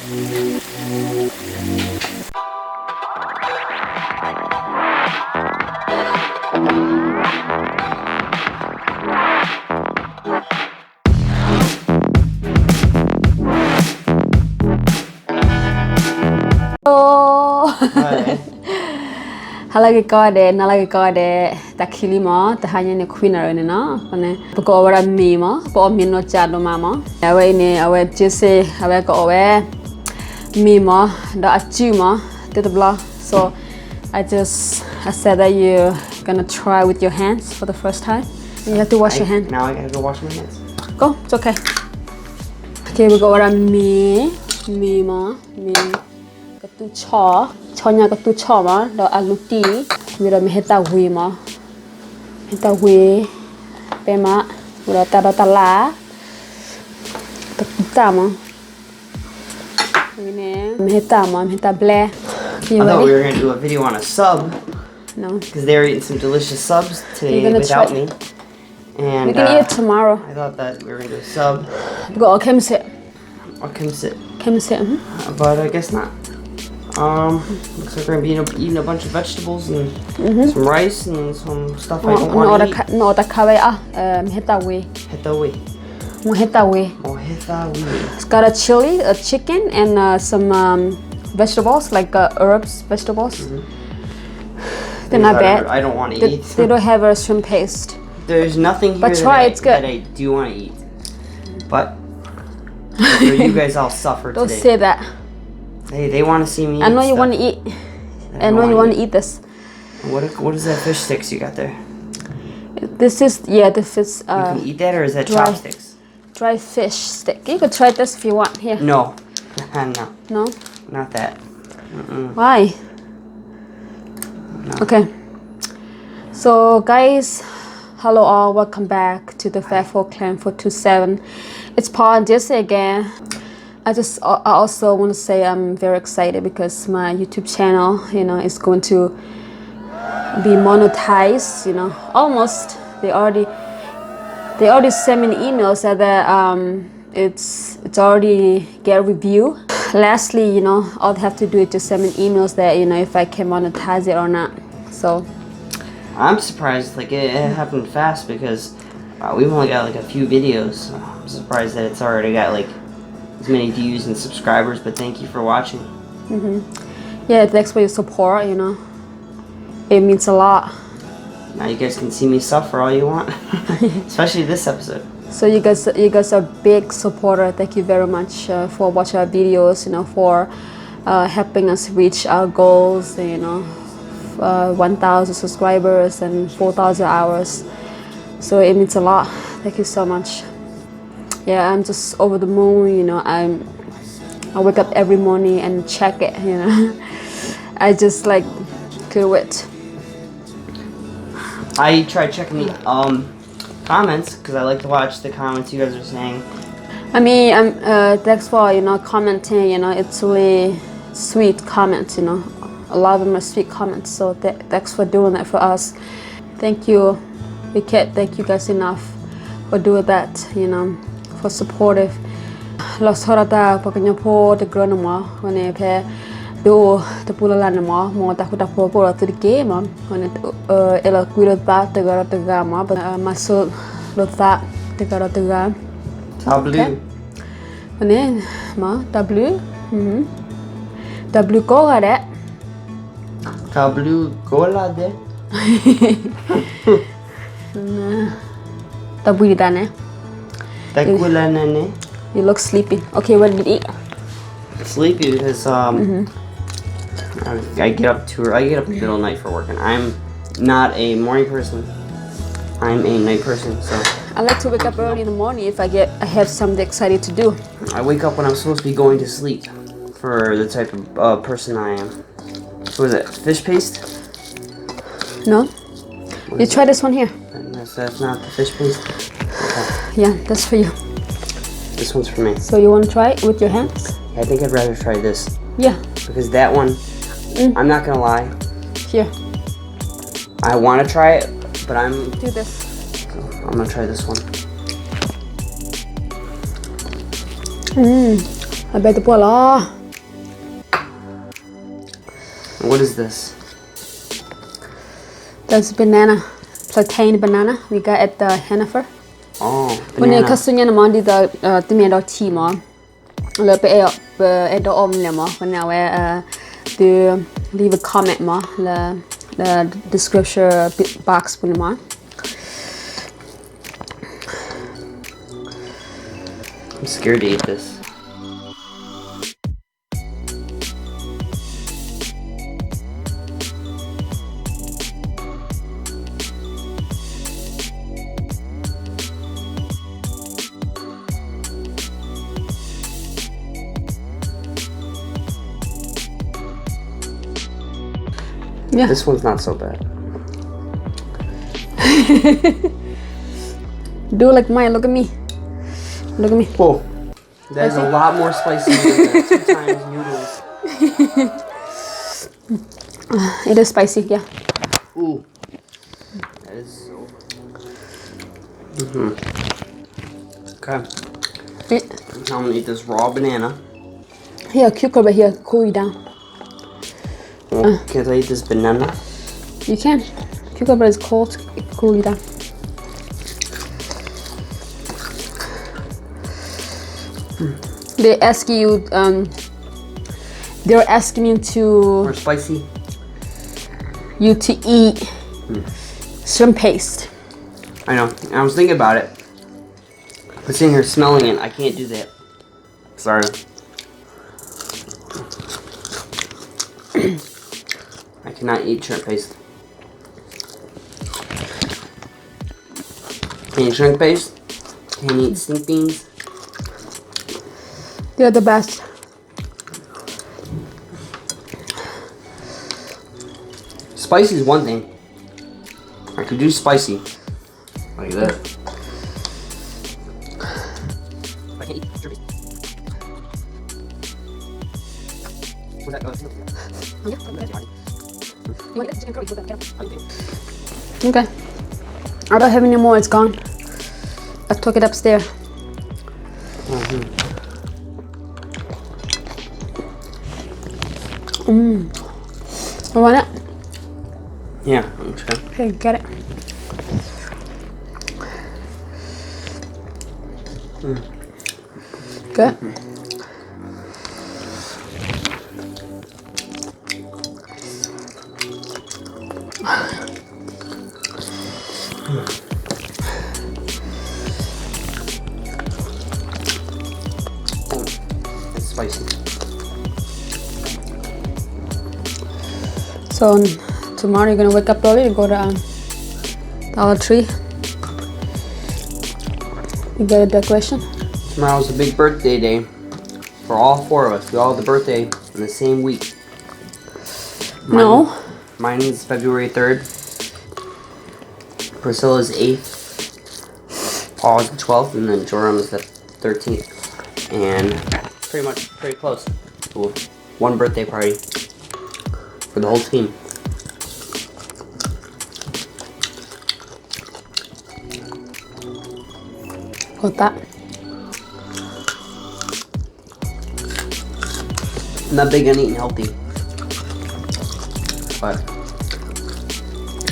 Halagi kode, nalagi kode, takili mo, tahanya ni queener ni na, kone poko awara mi mo, po mi no chado mama. Awe ni awe jise, awe ko awe mi mo, da achu mo, did blah. So I said that you're gonna try with your hands for the first time. You have to wash your hands. Now I gotta go wash my hands. Go, it's okay. Okay, we go awara mi mo, mi. Katu cho, chonya katu cho ma, do aluti, mira mi heta hui ma, heta hui, pema, mira taro tala, takita ma, ini mi heta ble. I thought we were gonna do a video on a sub. No. Because they were eating some delicious subs today without me. And we can eat it tomorrow. I thought that we were gonna do a sub. Go, come sit. Or come sit. Come sit. But I guess not. Looks like we're gonna be eating a bunch of vegetables and some rice and some stuff I don't want to eat. No, the kawe mi heta hui. Heta hui. Mo heta hui. Oh, heta hui. It's got a chili, a chicken, and some vegetables like herbs, vegetables. They're not bad. I don't want to eat. They don't have a shrimp paste. There's nothing here that I do want to eat. But you guys all suffer today. Don't say that. Hey, they want to see me. I know you want to eat. I know you want to eat this. What is that fish sticks you got there? This is the fish. You can eat that, or is that chopsticks? Dry fish stick. You could try this if you want. Here. No, no. No. Not that. Why? No. Okay. So guys, hello all. Welcome back to the Fatful Clan 427. It's Paul and Jesse again. I also want to say I'm very excited because my YouTube channel, is going to be monetized. Almost. They already sent me emails that it's already get review. Lastly, all they have to do is just send me emails that if I can monetize it or not. So I'm surprised. Like it happened fast because we've only got like a few videos. So I'm surprised that it's already got like as many views and subscribers, but thank you for watching. Yeah, thanks for your support. It means a lot. Now you guys can see me suffer all you want, especially this episode. So you guys are big supporter. Thank you very much for watching our videos. For helping us reach our goals. 1,000 subscribers and 4,000 hours. So it means a lot. Thank you so much. Yeah, I'm just over the moon. I wake up every morning and check it. I just like couldn't wait. I try checking the comments because I like to watch the comments you guys are saying. I mean, thanks for commenting. It's really sweet comments. A lot of them are sweet comments. So thanks for doing that for us. Thank you. We can't thank you guys enough for doing that. For supportive. Los horata pakanya po the grown mo when pe do the pulala mo mo ta kuta po po to the game when ela kuira ta te gara te gama but maso lota te gara te ga W. When ma W W ko gare W gola de W dane. You look sleepy. Okay, what did you eat? Sleepy because I get up too early. I get up in the middle of the night for work, and I'm not a morning person. I'm a night person, so I like to wake up early in the morning if I have something exciting to do. I wake up when I'm supposed to be going to sleep for the type of person I am. What is it? Fish paste? No? You try this one here. That's not the fish paste? Okay. Yeah, that's for you. This one's for me. So you want to try it with your hands? I think I'd rather try this. Yeah. Because that one, I'm not gonna lie. Here. I want to try it, but do this. So I'm gonna try this one. I bet the ball. What is this? That's banana, plantain banana. We got at the Hanover. Oh, When you banana. customer na mandi the tomato tea ma. Le pe e do om le ma. When now the leave a comment ma the description box when ma. I'm scared to eat this. Yeah. This one's not so bad. Do like mine. Look at me. Look at me. Whoa. That is a lot more spicy than the 2 times noodles. It is spicy, yeah. Ooh. That is so... Okay. Now I'm gonna eat this raw banana. Here, cucumber here, cool you down. Oh, can't I eat this banana? You can. Cucumber is cold, cool you down. They ask you, they're asking you More spicy? to eat shrimp paste. I know. I was thinking about it. But sitting here smelling it, I can't do that. Sorry. I cannot eat shrimp paste. Can't eat shrimp paste. Can't eat stink beans. They're the best. Spicy is one thing. I could do spicy. Like that. I can't eat shrimp paste. Where's that going? Okay. I don't have any more, it's gone. I took it upstairs. You want it? Yeah, okay. Here, get it. Good. Oh, it's spicy. So tomorrow you're gonna wake up early and go to Dollar Tree. You get a decoration. Tomorrow's a big birthday day for all 4 of us. We all have the birthday in the same week. No. Mine is February 3rd. Priscilla's 8th. Paul's the 12th, and then Joram is the 13th. And pretty close to one birthday party for the whole team. Got that. I'm not big on eating healthy. But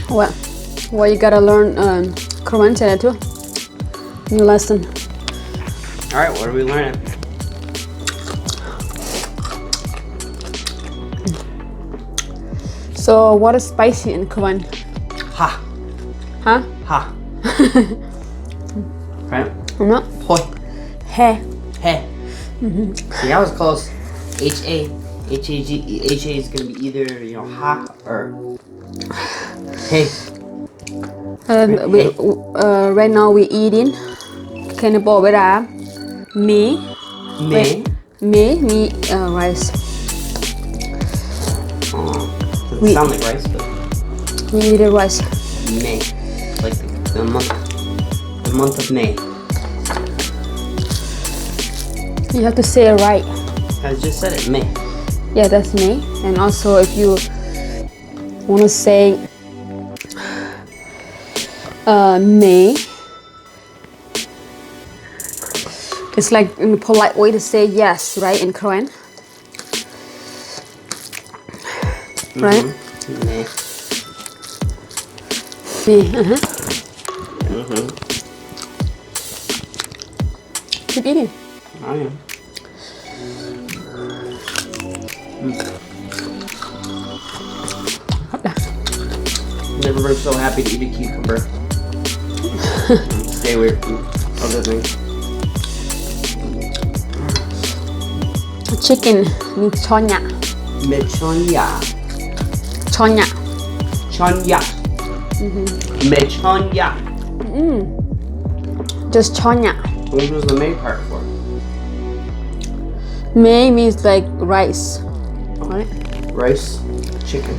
Well, you gotta learn Korean today too. New lesson. alright, what are we learning? So what is spicy in Korean? Ha! Huh? Ha! Right? No. Hoi! He. Hey! See, I was close. H-A. H-A-G. H-A is gonna be either, ha or hey. Right now we eating. Can you bowl with me? Me? Me rice. Doesn't sound like rice, but We eat rice. May. Like the month of May. You have to say it right. I just said it, May. Yeah, that's me. And also if you want to say me, it's like in a polite way to say yes, right, in Korean. right? May. Me. Mm-hmm. Keep eating. I am. Never been so happy to eat a cucumber. Stay away from other things. Chicken means chonya. Mechonya. Chonya. Chonya. Mechonya. Just chonya. What was the main part for? Mei means like rice, right? Rice, chicken.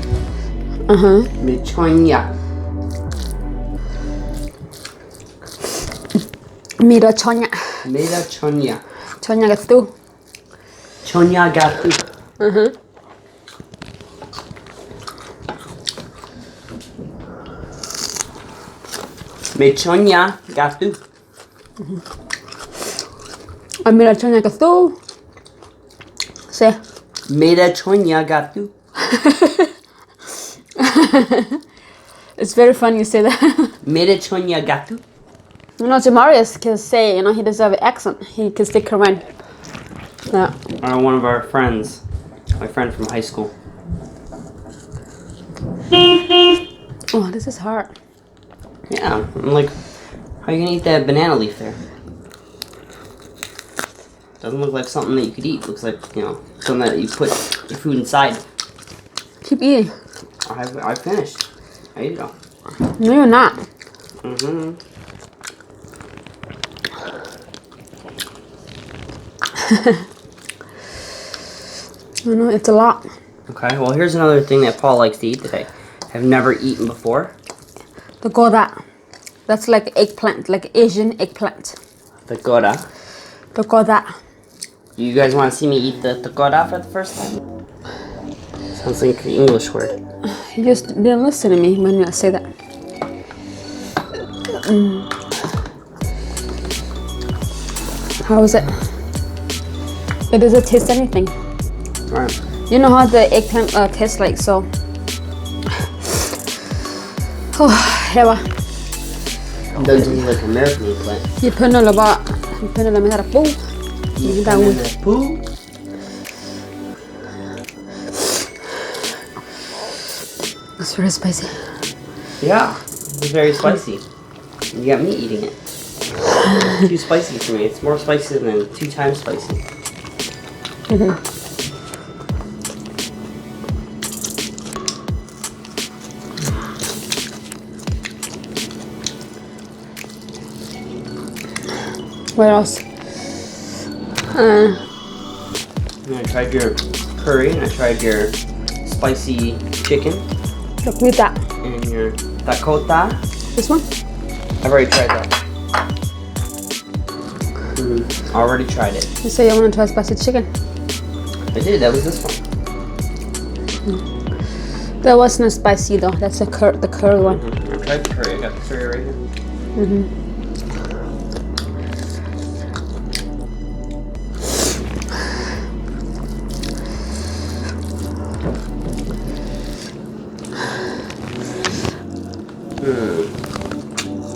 Uh-huh. Mechonya. Mira chonya. Meda chonya. Chonya gatu. Chonya gatu. Uh-huh. Mechonya gatu. Mira chonya gatu. Say. Meda chonya gatu. It's very funny you say that. Meda chonya gatu. You know, Jamarius can say, you know, he doesn't have an accent. He can speak Korean. Yeah. One of our friends, my friend from high school. Oh, this is hard. Yeah, I'm like, how are you gonna eat that banana leaf there? Doesn't look like something that you could eat. Looks like, you know, something that you put your food inside. Keep eating. I finished. I ate it all. No, you're not. Mm-hmm. You know, it's a lot. Okay, well here's another thing that Paul likes to eat that I have never eaten before. The goda. That's like eggplant, like Asian eggplant. The goda. The goda. You guys want to see me eat the goda for the first time? Sounds like an English word. You just didn't listen to me when I say that. How is it? It doesn't taste anything. Alright. You know how the eggplant tastes like, so. Oh, hewa. It doesn't taste like American eggplant. You put it about. You put it in the bowl. You that one. Poo? It's very spicy. Yeah, it's very spicy. You got me eating it. Too spicy for me. It's more spicy than 2 times spicy. What else? And I tried your curry, and I tried your spicy chicken, Look with that. and your Dakota. This one? I've already tried that. Already tried it. You say you want to try spicy chicken. I did. That was this one. That wasn't spicy though. That's the curry one. I tried the curry. I got the curry right here.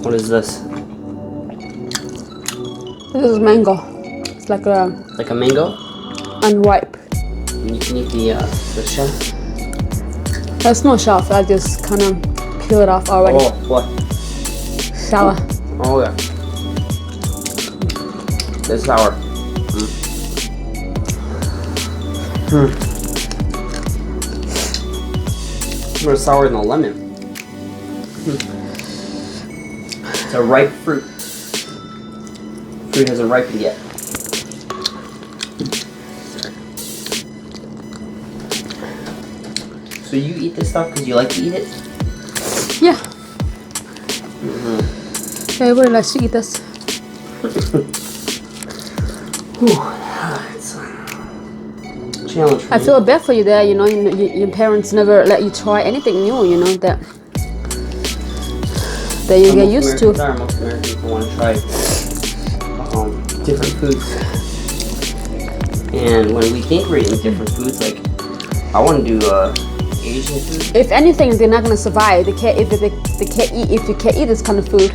What is this? This is mango. It's like a Like a mango? unripe. And you can eat the shell? That's no shelf. I just kind of peel it off already. Oh, what? Sour. Oh, yeah. It's sour. More sour than a lemon. It's a ripe fruit. Fruit hasn't ripened yet. So you eat this stuff because you like to eat it? Yeah. Everybody likes to eat this. It's a challenge for I me. feel bad for you there. You know, your parents never let you try anything new. You know that you get used to. Most Americans want to try different foods. And when we think we're eating different foods, like I want to do Asian food. If anything, they're not gonna survive. They can't. They can't eat. If you can't eat this kind of food,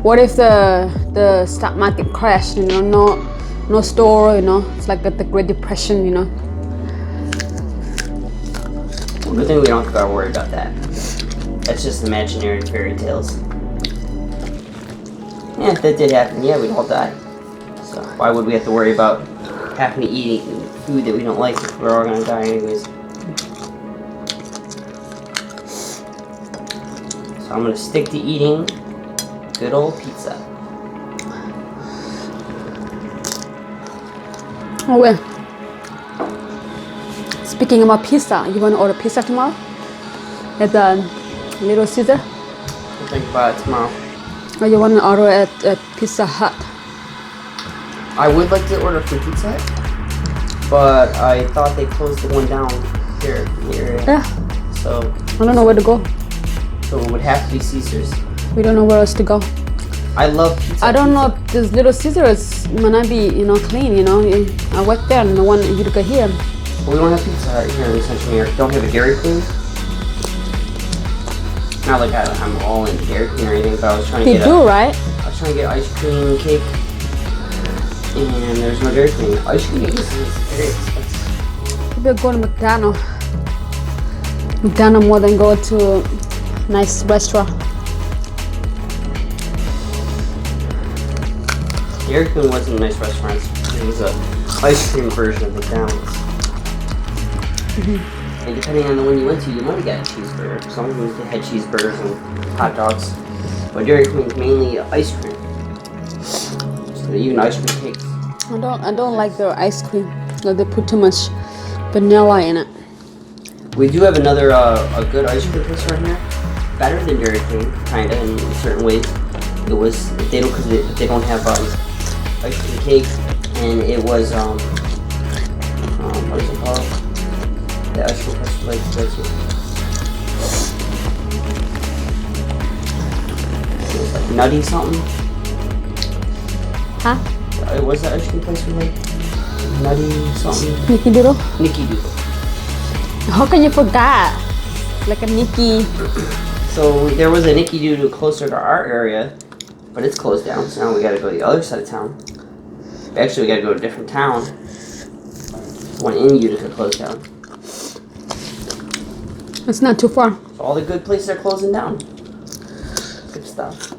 what if the stock market crashed? You know, no store. You know, it's like the Great Depression. You know. Well, good thing we don't have to worry about that. That's just imaginary fairy tales. Yeah, if that did happen, yeah, we'd all die. So why would we have to worry about having to eat food that we don't like if we're all gonna die anyways? So I'm gonna stick to eating good old pizza. Oh well. Speaking about pizza, you wanna order pizza tomorrow? At the Little Caesar? We'll think about it tomorrow. Or you wanna order at Pizza Hut? I would like to order from Pizza Hut, but I thought they closed the one down here in the area. Yeah. So I don't know where to go. So it would have to be Caesar's. We don't know where else to go. I love pizza. I don't know if this Little Caesar might not be, clean, I worked there and the one in Utica here. Well, we don't have Pizza Hut here in Central New York. Don't have a Dairy Queen. Not like I'm all in Dairy Queen or anything, but I was trying to They do, right? I was trying to get ice cream cake, and there's no Dairy Queen. Ice cream cake is very expensive. People go to McDonald's. McDonald's more than go to a nice restaurant. Dairy Queen wasn't a nice restaurant. It was a ice cream version of McDonald's. And depending on the one you went to, you might have got a cheeseburger. Some of them had cheeseburgers and hot dogs. But Dairy Queen's mainly ice cream. So even ice cream cakes. I don't like their ice cream. Like they put too much vanilla in it. We do have another a good ice cream place right here. Better than Dairy Queen, kinda in certain ways. It was they don't have ice cream cake, and it was what is it called? The ice cream place like it was like nutty something. Huh? It was the ice cream place we like nutty something. Nicky Doodle? Nicky Doodle. How can you forget? Like a Nicky. So there was a Nicky Doodle closer to our area, but it's closed down. So now we got to go to the other side of town. Actually, we got to go to a different town. One in Utica closed down. It's not too far. So all the good places are closing down. Good stuff.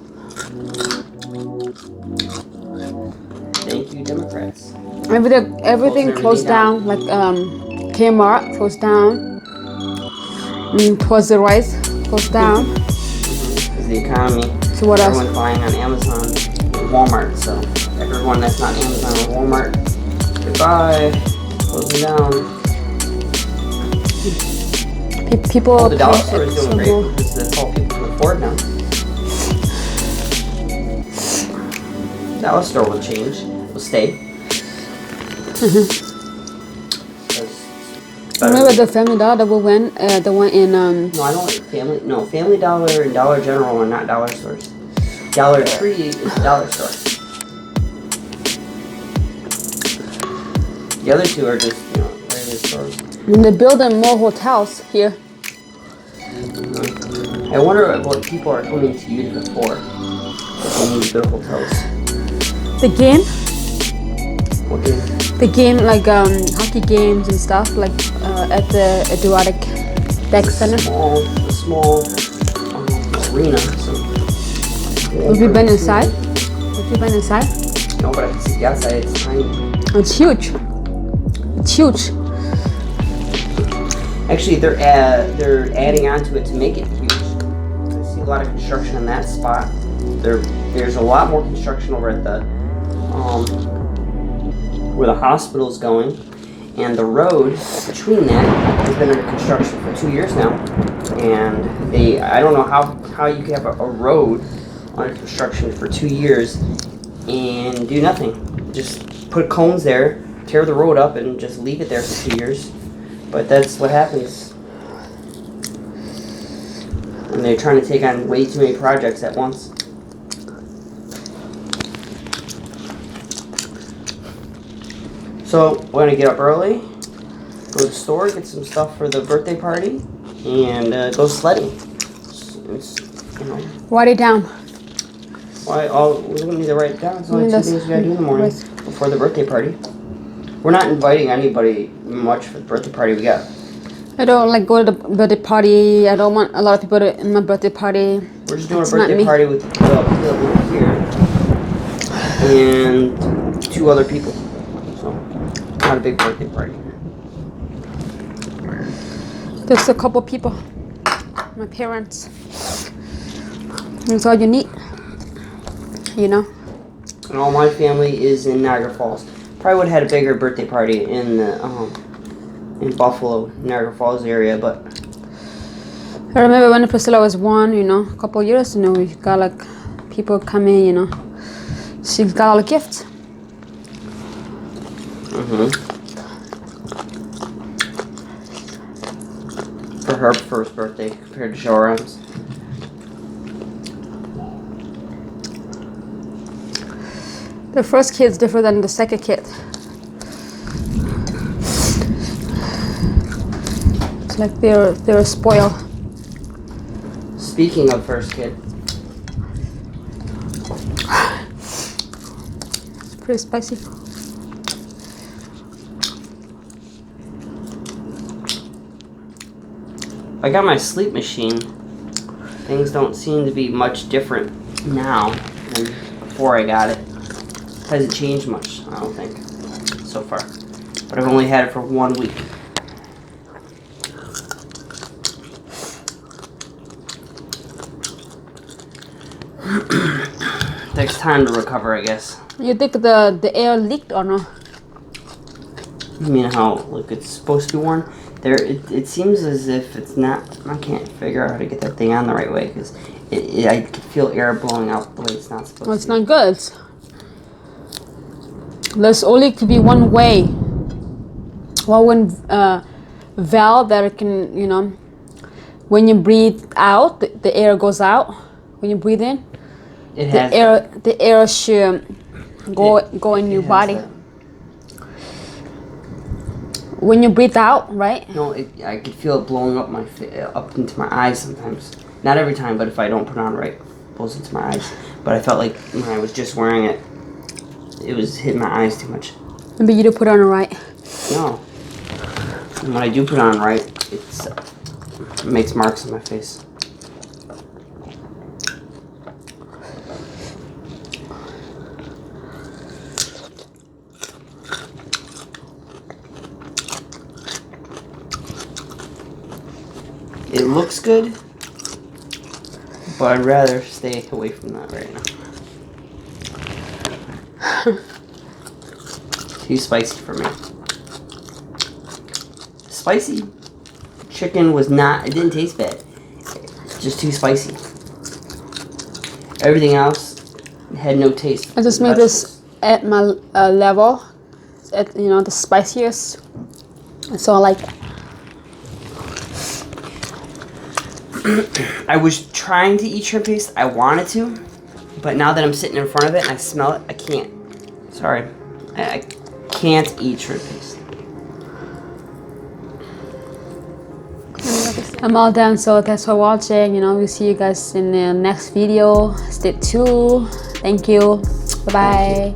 Thank you, Democrats. Everything closed down. Like Kmart closed down. Towards the Rise closed down. Because the economy. So what else? Everyone's buying on Amazon and Walmart. So everyone that's not Amazon or Walmart, goodbye. Closing down. People. Oh, the dollar store is doing great because that's all people can afford now. Dollar store will change. Will stay. Remember the Family Dollar that we went? The one in No, I don't like Family. No, Family Dollar and Dollar General are not dollar stores. Dollar Tree is a dollar store. The other two are just, regular stores. And they're building more hotels here. I wonder what people are coming to Utica for. If they need good hotels. The game? What game? The game, like hockey games and stuff, like at the Adriatic Deck Center. A small arena. So Have you been inside? Have you been inside? No, but I can see the outside. It's tiny. It's huge. It's huge. Actually, they're adding on to it to make it huge. I see a lot of construction in that spot. There's a lot more construction over at the where the hospital's going, and the road between that has been under construction for 2 years now. And I don't know how you can have a road under construction for 2 years and do nothing. Just put cones there, tear the road up, and just leave it there for 2 years. But that's what happens. And they're trying to take on way too many projects at once. So we're gonna get up early, go to the store, get some stuff for the birthday party, and go sledding. It's, you know. Write it down. We don't need to write it down. It's only 2 things we gotta do in the morning before the birthday party. We're not inviting anybody much for the birthday party we got. I don't like go to the birthday party. I don't want a lot of people in my birthday party. We're just doing a birthday party with the people here and 2 other people. So, not a big birthday party. Just a couple people. My parents. That's all you need. You know? And all my family is in Niagara Falls. Probably would have had a bigger birthday party in Buffalo, Niagara Falls area, but I remember when Priscilla was 1, you know, a couple years, you know, we got like people come in, you know. She got all the gifts. For her first birthday compared to Shorem's. The first kid's different than the second kid. It's like they're spoiled. Speaking of first kid, it's pretty spicy. I got my sleep machine. Things don't seem to be much different now than before I got it. Hasn't changed much, I don't think, so far. But I've only had it for 1 week. Takes time to recover, I guess. You think the air leaked or no? You mean how like it's supposed to be worn? It seems as if it's not. I can't figure out how to get that thing on the right way because I can feel air blowing out the way it's not supposed to. It's not good. There's only could be one way. One valve that it can, you know, when you breathe out, the air goes out. When you breathe in, the air should go in your body. When you breathe out, right? No, I could feel it blowing up up into my eyes sometimes. Not every time, but if I don't put it on right, it blows into my eyes. But I felt like when I was just wearing it, it was hitting my eyes too much. Maybe you don't put it on right. No. And when I do put it on right, it makes marks on my face. It looks good, but I'd rather stay away from that right now. Too spicy for me. Spicy chicken was not, it didn't taste bad. Just too spicy. Everything else had no taste. I just made this at my level, at, you know, the spiciest. So I like it. I was trying to eat shrimp paste. I wanted to, but now that I'm sitting in front of it and I smell it, I can't. Sorry. I can't eat shrimp paste. I'm all done, so thanks for watching. You know, we'll see you guys in the next video. Stay tuned. Thank you. Bye bye.